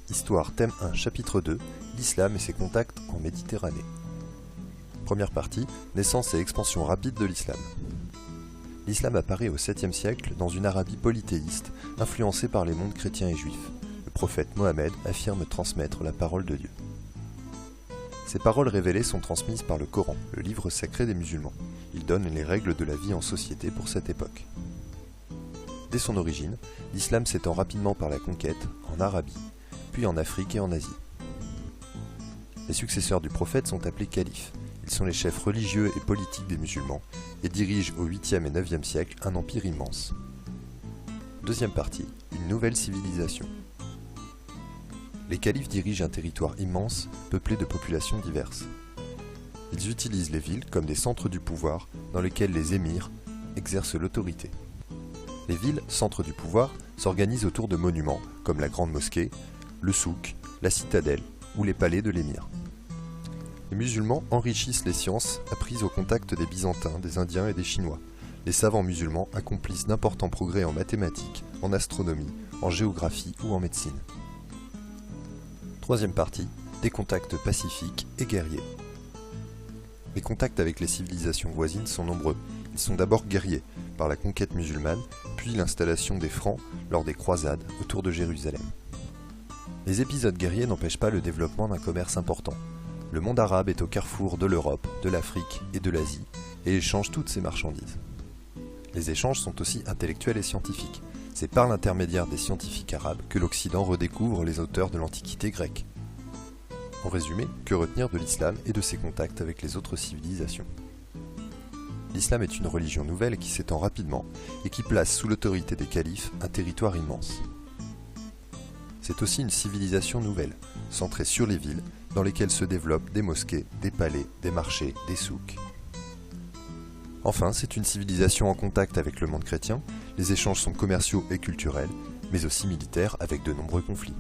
Histoire thème 1 chapitre 2, l'islam et ses contacts en Méditerranée. Première partie, naissance et expansion rapide de l'islam. L'islam apparaît au 7e siècle dans une Arabie polythéiste, influencée par les mondes chrétiens et juifs. Le prophète Mohammed affirme transmettre la parole de Dieu. Ces paroles révélées sont transmises par le Coran, le livre sacré des musulmans. Il donne les règles de la vie en société pour cette époque. Dès son origine, l'islam s'étend rapidement par la conquête en Arabie, puis en Afrique et en Asie. Les successeurs du prophète sont appelés califes. Ils sont les chefs religieux et politiques des musulmans et dirigent au 8e et 9e siècle un empire immense. Deuxième partie, une nouvelle civilisation. Les califes dirigent un territoire immense, peuplé de populations diverses. Ils utilisent les villes comme des centres du pouvoir dans lesquels les émirs exercent l'autorité. Les villes, centres du pouvoir, s'organisent autour de monuments comme la grande mosquée, le souk, la citadelle ou les palais de l'émir. Les musulmans enrichissent les sciences apprises au contact des Byzantins, des Indiens et des Chinois. Les savants musulmans accomplissent d'importants progrès en mathématiques, en astronomie, en géographie ou en médecine. Troisième partie, des contacts pacifiques et guerriers. Les contacts avec les civilisations voisines sont nombreux. Ils sont d'abord guerriers, par la conquête musulmane, puis l'installation des Francs lors des croisades autour de Jérusalem. Les épisodes guerriers n'empêchent pas le développement d'un commerce important. Le monde arabe est au carrefour de l'Europe, de l'Afrique et de l'Asie, et échange toutes ses marchandises. Les échanges sont aussi intellectuels et scientifiques. C'est par l'intermédiaire des scientifiques arabes que l'Occident redécouvre les auteurs de l'Antiquité grecque. En résumé, que retenir de l'islam et de ses contacts avec les autres civilisations? L'islam est une religion nouvelle qui s'étend rapidement et qui place sous l'autorité des califes un territoire immense. C'est aussi une civilisation nouvelle, centrée sur les villes, dans lesquelles se développent des mosquées, des palais, des marchés, des souks. Enfin, c'est une civilisation en contact avec le monde chrétien, les échanges sont commerciaux et culturels, mais aussi militaires avec de nombreux conflits.